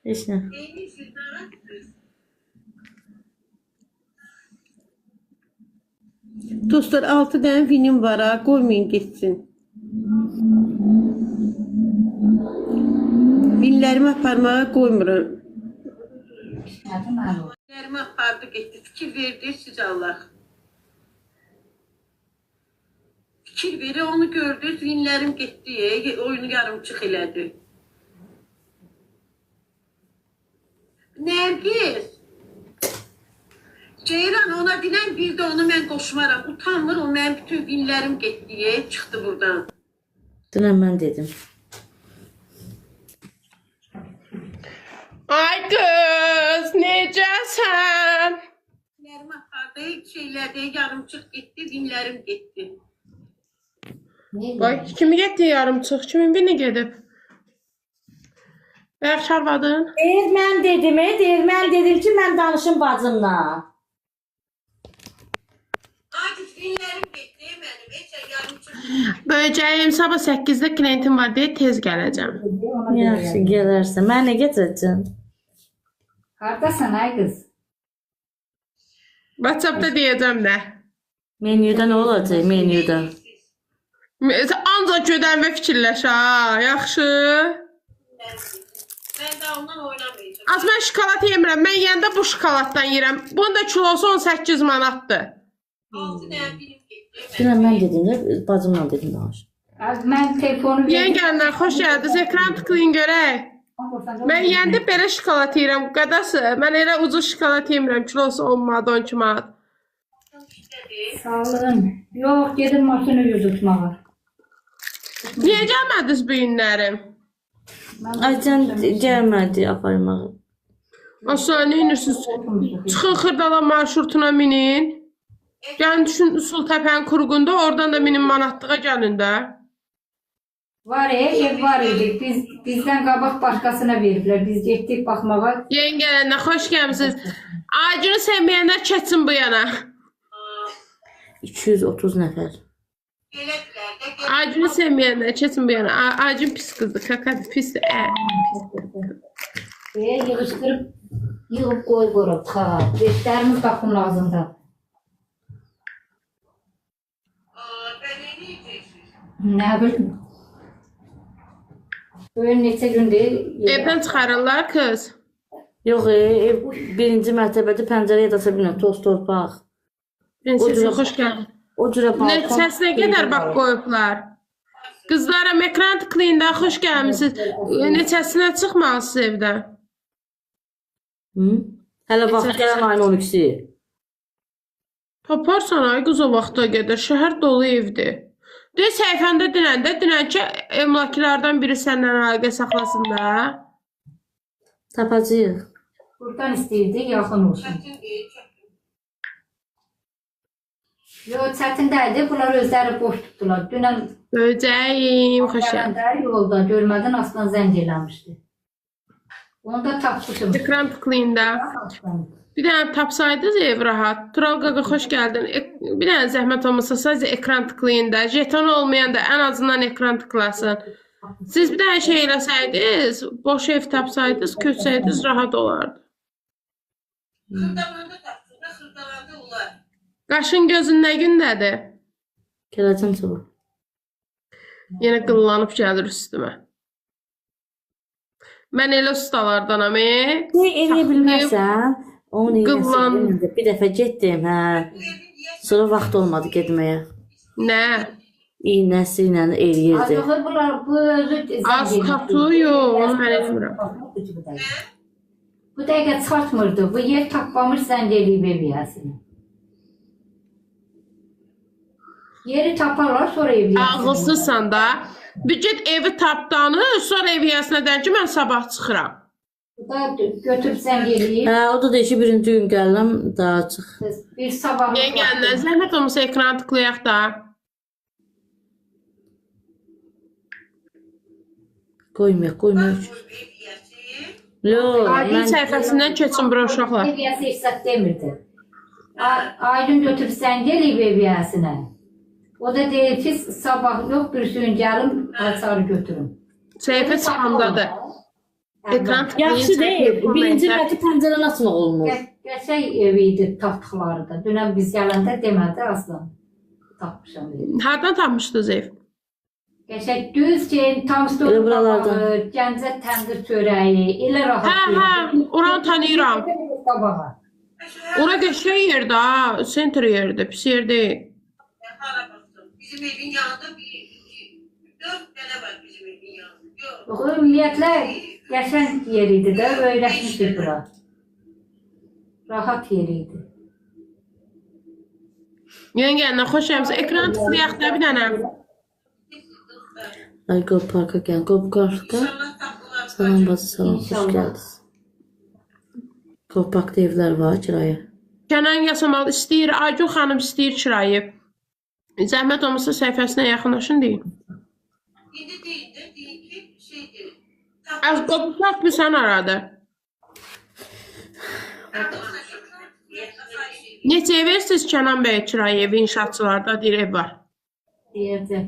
Heç nə. Dostlar 6 dənə vinim var ha, qoymayın getsin. Vinlərimi aparmağa qoymuram. Vinlərimi apardı getdi. Fikir verdi siz Allah. Fikir veri onu gördünüz. Vinlərim getdi. Oyunu yarımçıq elədi. Nərgiz. Ceyran ona dinən bir də onu mən qoşmaram. Utanmır o mənim bütün vinlərim getdi. Çıxdı buradan. Dünən mən dedim. Ay kız, necəsən? Vinlərimi apardı, şeylədi, yarımçıq getdi, vinlərim getdi. Ay, kimi getdi yarımçıq? Kimin bini gedib? Yaxşı arvadın? Deyir mən dedim, mən dedim ki, mən danışım bacımla. Akif vinlərim getdi mənim, heç yarımçıq. Böcəyim, sabah 8-də klientim var deyə tez gələcəm. Yaxşı, gələrsən. Mən nə getirəcəm? Hardasan ay qız? WhatsAppda deyəcəm də. Menyuda nə olacaq, menyuda? Ancaq gödənmə fikirləş ha, yaxşı? Mən də ondan oynamayacağım. Az mən şokolad yemirəm, mən yəndə bu şokoladdan yeyirəm. Bunun da kilosu 18 manatdır. 6 dənə birim getdi. Dünən mən dedim də, bacımla dedim danış. Mən telefonu Yengənlər, xoş gəldiniz. Ekran tıklayın görək. Mən yəndə belə şokolad yeyirəm, qadası. Mən elə ucuz şokolad yemirəm, kilosu 10 manat, 12 manat. Sağlığın. Yox, gedim maşını yüz tutmağa. Niyə gəlmədiniz bu günlərim? Aycan gəlmədi aparmağa. Aslan, neyinirsiniz? Çıxın Xırdala marşrutuna minin. Gəlin düşün Sultəpənin qurğunda, oradan da 1000 manatlığa gəlin də. Var ev var idi. Bizdən qabaq başqasına veriblər. Biz getdik baxmağa. Yengənlər, xoş gəlmisiniz. Acını sevməyənlər keçsin bu yana. 230 nəfər. Elədilər də. Acını sevməyənlər keçsin bu yana. Acın pis qızdır, kakadır, pisdir. Yığışdırıb, yığıb qoyuruq tıxağa. Beşlərimiz baxım lazımdır. Ben ne diyeceksiniz? Nə bilim. Böyle neçə gündür. Evdən çıxarırlar kız. Yox, ev birinci mərtəbədə pəncərəyə də aça bilməm, toz torpaq. Prinsesi, xoş gəldin. O cürə balkon. Səs nə qədər bax qoyublar. Qızlarım, ekran tıklayın da, xoş gəlmisiniz. Neçəsinə çıxmalısınız evdən? Hələ vaxt gələn ayın 12-si. Taparsan ay qız o vaxta qədər, şəhər dolu evdir. De səhifəndə dünənki emlaklardan biri səndən əlaqə saxlasın da. Tapacağıq. Buradan istəyirdik, yaxın olsun. Yox, çətin deyildi. Bunlar özləri boş tutdular. Dünən Böcəyim, xoş gəldin. yolda görmədən aslan zəng eləmişdi. Onu da tapmışım. Ekran tıklayın da. Bir dənə tapsaydınız ev rahat. Tural qaqa, xoş gəldin. Bir dənə zəhmət olmasa sadəcə ekran tıklayın da. Jeton olmayan da ən azından ekran tıklasın. Siz bir dənə şey eləsəydiniz, boş ev tapsaydınız, köçsəydiniz rahat olardı. Xırdalanda tapsın da xırdalanda olar. Qaşın gözün nə gündədir? Gələcəm sabah. Yenə qıllanıb gəlir üstümə. Mən elə ustalardanam, Ne eləyə bilməsən, onu Qıllan. eləyə bir dəfə getdim, hə. Sonra vaxt olmadı getməyə. Nə? İynəsi ilə eləyirdi. Acığı bunlar bu özü Az tatu yox, onu mən etmirəm. Bu dəqiqə çıxartmırdı. Bu yer tapmamış zəng eləyib eviyəsini. Yeri taparlar, sonra evliyəsini. Ağılsızsan da. Bir get evi tapdanı, sonra ev yasına deyən ki, mən sabah çıxıram. Bu da götürüb zəng eləyib. Hə, o da deyir ki, birinci gün gəlirəm, daha açıq. Bir sabah. Yengənlər, zəhmət olmasa ekran tıklayaq da. Qoymayaq. Yox, Aydın mən səhifəsindən keçin bura uşaqlar. Eviyəsi hesab demirdi. Aydın götürüb zəng eləyib eviyəsinə. O da deyir ki, sabah yox, bir gün gəlin, açarı götürün. Səhifə çıxandadır. Ekran Yaxşı deyil. Birinci məti pəncərəni açmaq olmur. Qəşəng ev idi tapdıqları da. Dünən biz gələndə demədi aslan. Tapmışam evi. Hardan tapmışdınız ev? Qəşəng düz ki, tam Elə stol buralardan. qabağı, Gəncə təndir çörəyi, elə rahat. Hə, oranı tanıyıram. Qabağa. Ora qəşəng yerdə ha, sentr yerdə, pis yer deyil. Hara baxdım. Bizim evin yanında bir, iki, dört tane var bizim evin yanında. Yok. Yox, ümumiyyətlə qəşəng yer idi də, öyrətmişdik bura. Rahat yer idi. Yengəndən xoş gəlmişsən. Ekran tıxlayaq da bir dənə. Ay Qov Parka gəl. Qov Parka. İnşallah tapılar. Salam bacı, salam. Xoş İnşallah. gəldiniz. Qov Parkda evlər var kirayə. Kənan Yasamal istəyir, Aygün xanım istəyir kirayı. Zəhmət olmasa səhifəsinə yaxınlaşın deyin. İndi değil de değil ki şeydir. Az qopaq bir sən aradı. Neçəyə verirsiniz Kənan bəy kirayı evi inşaatçılarda deyir ev var. Deyirdi.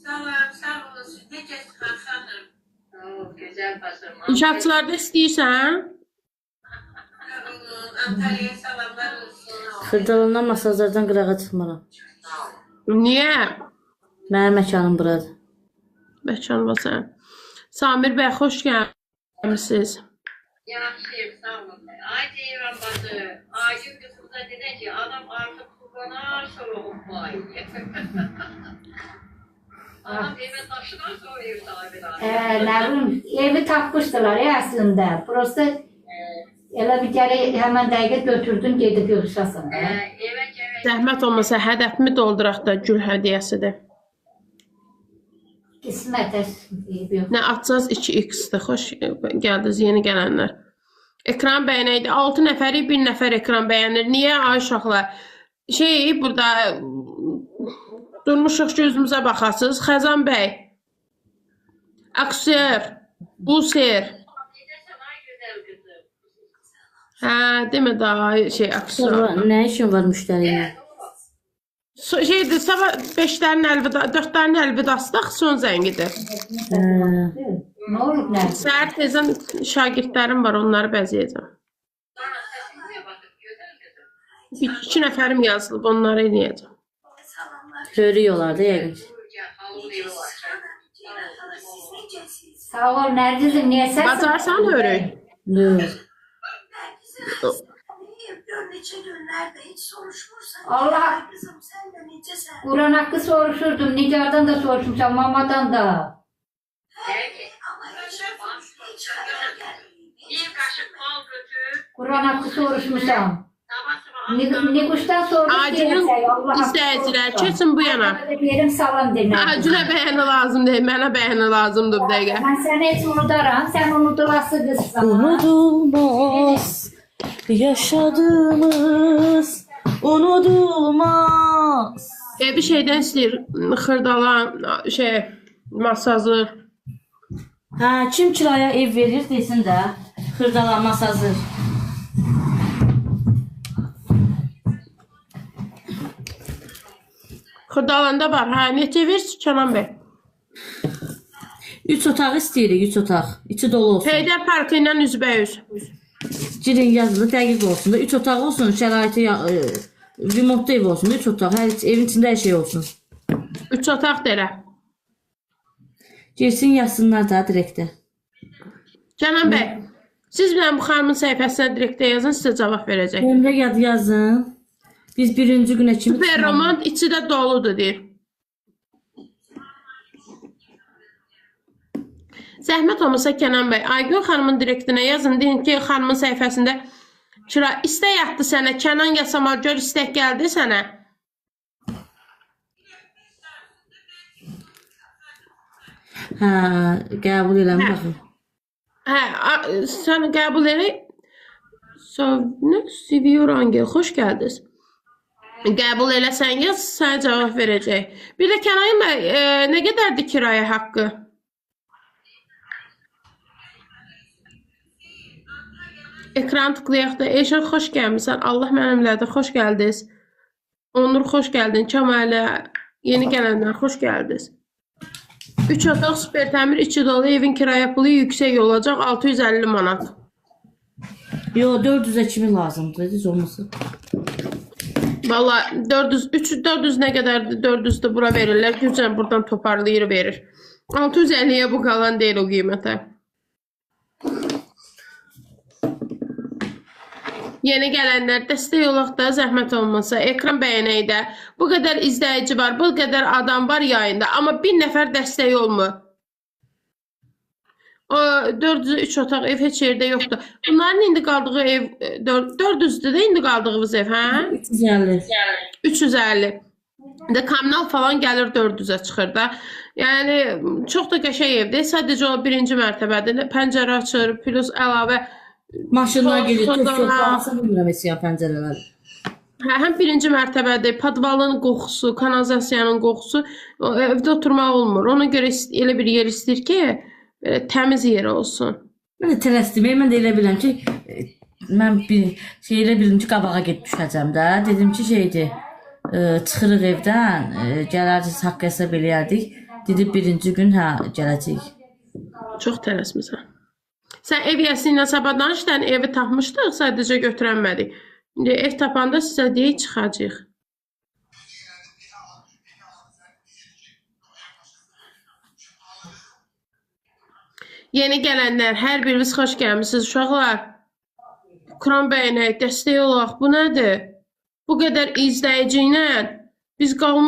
Salam, sağ olasın. Necəsiz xanım? Güzel başım. İnşaatçılarda istəyirsən? Antalya'ya salamlar olsun. Xırdalandan masajlardan qırağa çıxmaram. Niyə? Mənim məkanım buradır. Məkanma sən. Samir bəy xoş gəlmisiniz. Yaxşıyım, sağ olun. Ay deyirəm bacı, Aygün qızımıza dedi ki, adam artıq qurana şoroğum var. Adam evə daşıdan soyur sahibine. Nə bilim, evi tapmışdılar ya əslində. Prosta elə bir gərək həmən dəqiqə götürdün, gedib yığışasın. Evə gərək Zəhmət olmasa hədəfimi dolduraq da gül hədiyyəsidir. Qismət ev yox. Nə atacağız 2x-dir. Xoş gəldiniz yeni gələnlər. Ekran bəyənəydi. 6 nəfəri 1 nəfər ekran bəyənir. Niyə ay uşaqlar? Burada durmuşuq ki üzümüzə baxasınız. Xəzan bəy. Aksiyər. Buser. gedəsən ay gözəl qızım. Hə, demə daha aksiyər. Nə işin var müştəri ilə? Sabah 5-lərin əlvida, 4-lərin əlvidasıdaq son zəngidir. Nə olub nə? Səhər tezən şagirdlərim var, onları bəzəyəcəm. Sonra səsinə baxıb gözəl qızım. 2 nəfərim yazılıb, onları eləyəcəm. Hörüyorlar da yəqin. Burca halın evi var. Sağ ol Nərgizim, niyə səs? Bacarsan hörük. Yox. Neçə günlərdə heç soruşmursan. Allah. Kızım sen de necəsən? Quran haqqı soruşurdum, Nigardan da soruşmuşam, mamadan da. Peki, Ama heç xəbər gəlməyib. bir kaşık bal götür. Quran haqqı soruşmuşam. Sabah sabah Niquşdan soruş Acilin istəyicilər, keçin bu yana. Verim salam demə. Acılə bəyəni lazım deyil, mənə bəyəni lazımdır bir dəqiqə. Mən səni heç unudaram, sən unudulası qızsan. Unudulmaz yaşadığımız unudulmaz. Bir şeydən istəyir, xırdalan, masajı. Hə, kim kiraya ev verir desin də. Xırdalanmaz hazır. Xırdalanda var, hə, neçə versin Kənan bəy? 3 otaq istəyirik, 3 otaq. İçi dolu olsun. Heydər Parkı ilə üzbəyüz. Girin yazılı dəqiq olsun da 3 otaq olsun, şəraiti remontda ev olsun, 3 otaq, evin içində hər şey olsun. 3 otaq derə. Girsin yazsınlar da direktə. Kənan bəy, siz bilən bu xanımın səhifəsinə direktə yazın, sizə cavab verəcək. Ömrə yad yazın. Biz birinci günə kimi... Super romant, içi də doludur, deyir. Zəhmət olmasa Kənan bəy, Aygün xanımın direktinə yazın, deyin ki, xanımın səhifəsində kira istək yatdı sənə, Kənan Yasamal gör istək gəldi sənə. Hə, qəbul eləmə baxın. Hə, sən qəbul edək. Siviyor Angel, xoş gəldiniz. Qəbul eləsən yaz, sənə cavab verəcək. Bir də Kənan bəy, nə qədərdir kirayə haqqı? Ekran tıklayaq da. Eşən xoş gəlmişsən. Allah mənimlədir. Xoş gəldiniz. Onur xoş gəldin. Kəmalə, yeni gələnlər xoş gəldiniz. 3 otaq super təmir 2 dolu evin kirayə pulu yüksək olacaq 650 manat. Yo 400'e kimi lazımdır heç olmasa. Valla 400 nə qədərdir 400 də bura verirlər. Gürcən buradan toparlayır verir. 650'yə bu qalan deyil o qiymətə. Yeni gələnlər dəstək olaq da zəhmət olmasa ekran bəyənək də. Bu qədər izləyici var, bu qədər adam var yayında. Amma bir nəfər dəstək olmur. O 403 otaq ev heç yerdə yoxdur. Bunların indi qaldığı ev 400'dür də indi qaldığımız ev, hə? 350. 350. İndi kommunal falan gəlir 400'ə çıxır da. Yəni çox da qəşəng evdir. Sadəcə o birinci mərtəbədir. Pəncərə açır, plus əlavə Maşınlar gelir, Toz, tuz toz, bağlasa bilmirəm siyah pəncərələr. həm birinci mərtəbədir, podvalın qoxusu, kanalizasiyanın qoxusu o, evdə oturmaq olmur. Ona görə elə bir yer istəyir ki, təmiz yer olsun. Mən də tələsdim. Mən də elə bilirəm ki, mən elə bildim ki, qabağa gedib düşəcəm də. Dedim ki, şeydir, çıxırıq evdən, gələrdik, haqq hesab eləyərdik. Dedi birinci gün, hə, gələcək. Çox tələsmisən. Sən ev yəsi ilə sabah danışdan evi tapmışdıq, sadəcə götürənmədik. İndi ev tapanda sizə deyək çıxacaq. Yeni gələnlər, hər biriniz xoş gəlmişsiniz uşaqlar. Ekran bəyənək, dəstək olaq. Bu nədir? Bu qədər izləyici ilə biz qalmışıq.